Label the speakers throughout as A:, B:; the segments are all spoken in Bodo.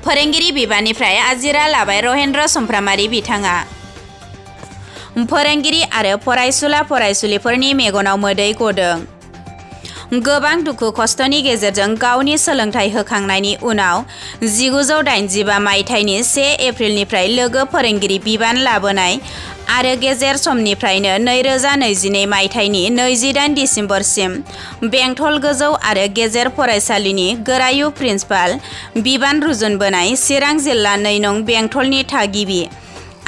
A: फोरोंगिरि बिबाननिफ्राय आजिरा लाबाय रहेन्द्र सुमफ्रामारि बिथाङा। फोरोंगिरि आरो फरायसुला फरायसुलिफोरनि मेगनाव मोदै गदों। गोबां दुखु खस्थनि गेजेरजों गावनि सोलोंथाइ होखांनायनि उनाव 1985 मायथाइनि 1 एप्रिलनिफ्राय लोगो फोरोंगिरि बिबान लाबोनाय आरो गेजेर समनिफ्रायनो 2022 मायथाइनि 28 दिसेम्बरसिम बेंटल गोजौ आरो गेजेर फरायसालिनि गोरायुं प्रिन्सिपाल बिबान रुजुनबोनाय चिरां जिल्ला 2 नं बेंटलनि थागिबि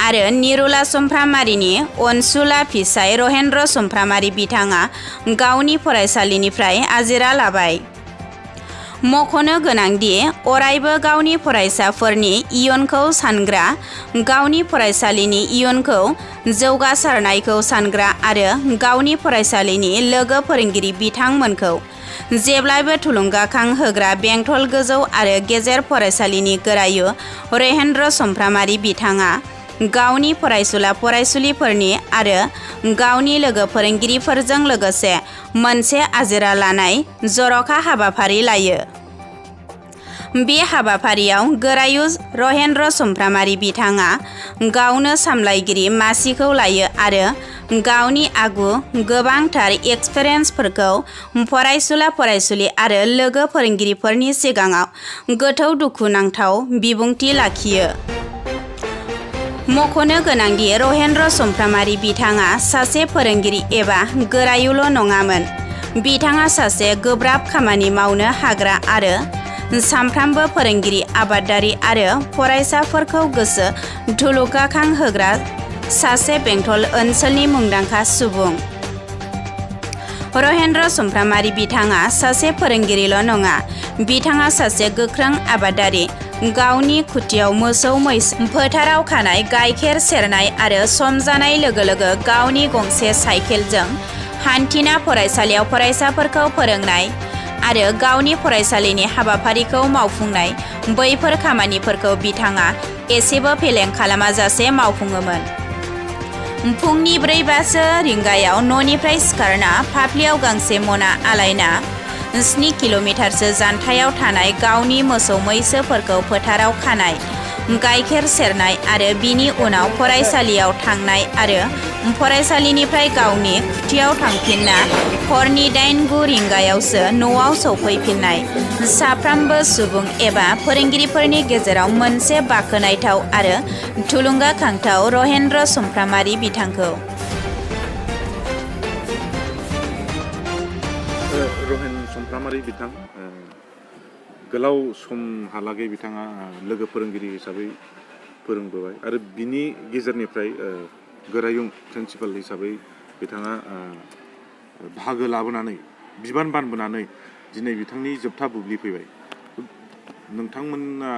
A: आरो निरुला सुमफ्रामारिनि अनसुला फिसाय रहेन्द्र सुमफ्रामारि बिथाङा गावनि फरायसालिनिफ्राय आजिरा लाबाय। मख'नो गोनांदि अरायबो गावनि फरायसाफोरनि इयुनखौ सानग्रा, गावनि फरायसालिनि इयुनखौ जौगासारनायखौ सानग्रा आरो गावनि फरायसालिनि लोगो फोरोंगिरि बिथांमोनखौ जेब्लायबो थुलुंगाखां होग्रा बेंटल गोजौ आरो गेजेर फरायसालिनि गोरायुं रहेन्द्र सुमफ्रामारि बिथाङा गावनि फरायसुला फरायसुलिफोरनि आरो गावनि लोगो फोरोंगिरिफोरजों लोगोसे मोनसे आजिरा लानाय जर'खा हाबाफारि लायो। बे हाबाफारियाव गोरायुं रहेन्द्र सुमफ्रामारि बिथाङा गावनो सामलायगिरि मासिखौ लायो आरो गावनि आगु गोबांथार एक्सपिरियेन्सफोरखौ फरायसुला फरायसुलि आरो लोगो फोरोंगिरिफोरनि सिगाङाव गोथौ दुखुनांथाव बिबुंथि लाखियो। मख'नो गोनांदि रहेन्द्र सुमफ्रामारि बिथाङा सासे फोरोंगिरि एबा गोरायुंल' नङामोन। बिथाङा सासे गोब्राब खामानि मावनो हाग्रा आरो सामफ्रामबो फोरोंगिरि, आबादारि आरो फरायसाफोरखौ गोसो थुलुंगाखां होग्रा सासे बेंटल ओनसोलनि मुंदांखा सुबुं। रहेन्द्र सुमफ्रामारि बिथाङा सासे फोरोंगिरिल' नङा, बिथाङा सासे गोख्रों आबादारि। गावनि खुथियाव मोसौ मैसो फोथाराव खानाय, गाइखेर सेरनाय आरो सम जानाय लोगो लोगो गावनि गंसे साइकेलजों हान्थिना फरायसालियाव फरायसाफोरखौ फोरोंनाय आरो गावनि फरायसालिनि हाबाफारिखौ मावफुंनाय, बैफोर खामानिफोरखौ बिथाङा एसेबो फेलें खालामाजासे मावफुङोमोन। फुंनि 4 रिंगायाव न'निफ्राय सिखारना फाफ्लियाव गांसे मना आलायना 7 किल'मिटारसो जानथायाव थानाय गावनि मोसौ मैसोफोरखौ फोथाराव खानाय, गाइखेर सेरनाय आरो बिनि उनाव फरायसालियाव थांनाय आरो फरायसालिनिफ्राय गावनि खुथियाव थांफिनना हरनि 8-9 रिंगायावसो न'आव सौफैफिननाय साफ्रोमबो सुबुं एबा फोरोंगिरिफोरनि गेजेराव मोनसे बाखनायथाव आरो थुलुंगाखांथाव रहेन्द्र सुमफ्रामारि बिथांखौ।
B: रहेन्द्र सुमफ्रामारि बिथां गोलाव समहालागै बिथाङा लोगो फोरोंगिरि हिसाबै फोरोंबोबाय आरो बिनि गेजेरनिफ्राय गोरायुं प्रिन्सिपाल हिसाबै बिथाङा बाहागो लाबोनानै बिबान बानबोनानै दिनै बिथांनि जोबथा बुब्लि फैबाय। नोंथांमोना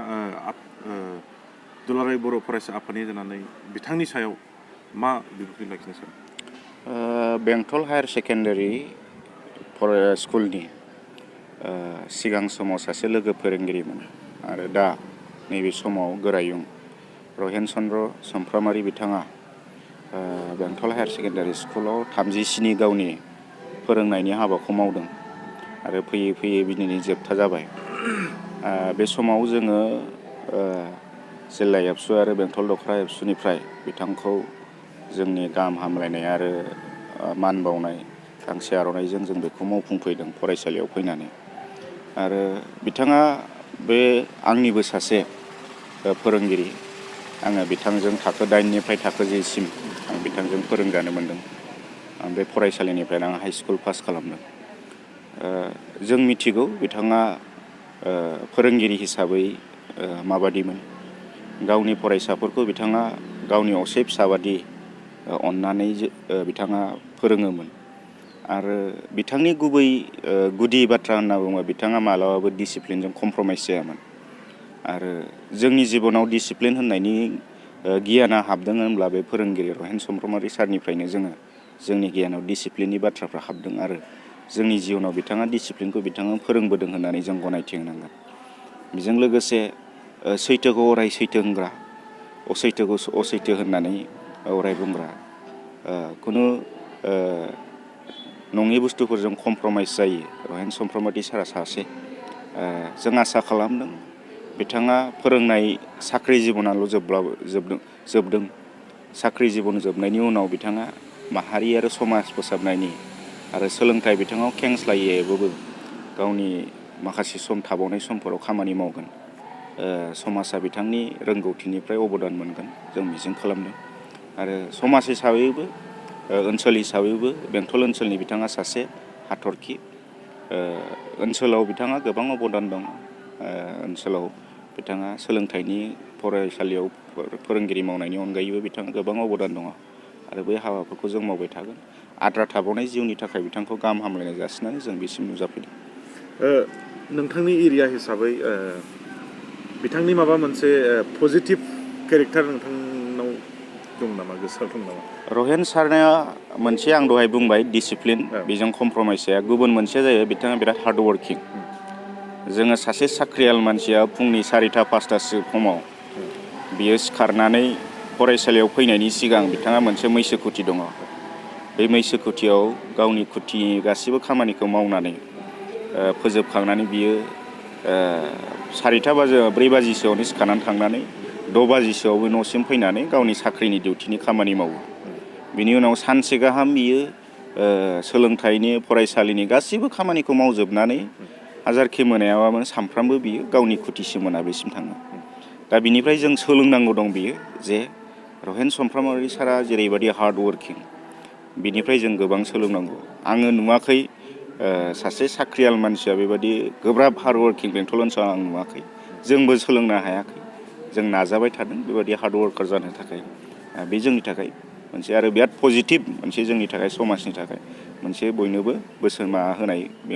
B: दुलाराय बर' फरायसा आफादनि जानानै बिथांनि सायाव मा बिबुंथि लाखिनो सानो?
C: बेंटल हायार सेकेन्डारि स्कुलनि सिगां समाव सासे लोगो फोरोंगिरिमोन आरो दा नैबे समाव गोरायुं रहेन्द्र चन्द्र सुमफ्रामारि बिथाङा बेंटल हायार सेकेन्डारि स्कुलाव 37 गावनि फोरोंनायनि हाबाखौ मावदों आरो फैयै फैयै बिदिनो जोबथा जाबाय। बे समाव जोङो जिल्ला एबसु आरो बेंटल दख'रा एबसुनिफ्राय बिथांखौ जोंनि गाहाम हामलायनाय आरो मान बावनाय गांसे आर'नाइजों जों बेखौ मावफुंफैदों फरायसालियाव फैनानै। आरो बिथाङा बे आंनिबो सासे फोरोंगिरि। आङो बिथांजों थाखो 8निफ्राय थाखो 10 सिम आं बिथांजों फोरोंजानो मोन्दों। आं बे फरायसालिनिफ्रायनो आं हाइ स्कुल पास खालामदों। जों मिथिगौ बिथाङा फोरोंगिरि हिसाबै माबादिमोन। गावनि फरायसाफोरखौ बिथाङा गावनि असे फिसाबादि अननानै बिथाङा फोरोङोमोन आरो बिथांनि गुबै गुदि बाथ्रा होनना बुङोब्ला बिथाङा मालाबाबो डिसिप्लिनजों कमप्रमाइस जायामोन आरो जोंनि जिबनाव डिसिप्लिन होननायनि गियाना हाबदों होनब्ला बे फोरोंगिरि रहेन्द्र सुमफ्रामारि सारनिफ्रायनो जोंनि गियानाव डिसिप्लिननि बाथ्राफ्रा हाबदों आरो जोंनि जिबनाव बिथाङा डिसिप्लिनखौ बिथाङा फोरोंबोदों होननानै जों गनायथि होनांगोन। बेजों लोगोसे सैथोखौ अराय सैथो होनग्रा, असैथोखौ असैथो होननानै अराय बुंग्रा, खुनु नङि बुस्थुफोरजों कमप्रमाइस जायो रहेन्द्र सुमफ्रामारि सारा सासे। जों आसा खालामदों बिथाङा फोरोंनाय साख्रि जिबनाल' जोबदों साख्रि जिबन जोबनायनि उनाव बिथाङा माहारि आरो समाज फोसाबनायनि आरो सोलोंथाइ बिथिङाव खेंस्लायैबो गावनि माखासे सम थाबावनाय समफोराव खामानि मावगोन। समाजा बिथांनि रोंगौथिनिफ्राय अबदान मोनगोन जों मिजिं खालामदों। आरो समाज हिसाबैबो ओनसोल हिसाबैबो बेंटल ओनसोलनि बिथाङा सासे हाथरखि। ओनसोलाव बिथाङा गोबां अबदान दं। ओनसोलाव बिथाङा सोलोंथाइनि फरायसालियाव फोरोंगिरि मावनायनि अनगायैबो बिथाङा गोबां अबदान दङ आरो बै हाबाफोरखौ जों मावबाय थागोन। आद्रा थाबावनाय जिउनि थाखाय बिथांखौ गाहाम हामलायनाय जासिनानै जों बेसिम नुजाफैदों।
B: नोंथांनि एरिया हिसाबै बिथांनि माबा मोनसे पजिटिभ केरेक्टार नोंथांनाव दं नामा, गोसोआव दं नामा?
C: रहेन सारना मोनसे आं दहाय बुंबाय डिसिप्लिन, बेजों कमप्रमाइस जाया। गुबुन मोनसेया जायो बिथाङा बिराद हार्ड वर्किं। जोङो सासे साख्रियाल मानसिया फुंनि 4टा 5टासो समाव बियो सिखारनानै फरायसालियाव फैनायनि सिगां बिथाङा मोनसे मैसो खुथि दङ। बे मैसो खुथियाव गावनि खुथिनि गासिबो खामानिखौ मावनानै फोजोबखांनानै बियो 4:03 बाजिसोआवनो सिखारनानै थांनानै 6 बाजिसोआवबो न'सिम फैनानै गावनि साख्रिनि डिउटिनि खामानि मावो। बिनि उनाव सानसे गाहाम बियो सोलोंथाइनि फरायसालिनि गासिबो खामानिखौ मावजोबनानै हाजारखि मोनायाबाबो सानफ्रामबो बियो गावनि खुथिसिम मोनाबिलिसिम थाङो। दा बिनिफ्राय जों सोलोंनांगौ दं बियो जे रहेन समफ्रामारि सारा जेरैबायदि हार्ड वर्किं, बिनिफ्राय जों गोबां सोलोंनांगौ। आङो नुवाखै सासे साख्रियाल मानसिया बेबायदि गोब्राब हार्ड वर्किं बेंटल ओनसोलाव आं नुवाखै। जोंबो सोलोंनो हायाखै। जों नाजाबाय थादों बेबायदि हार्ड वर्कार जानो थाखाय। बे जोंनि थाखाय मोनसे आरो बिराद पजिटिभ मोनसे जोंनि थाखाय समाजनि थाखाय मोनसे बयनोबो बोसोन होनाय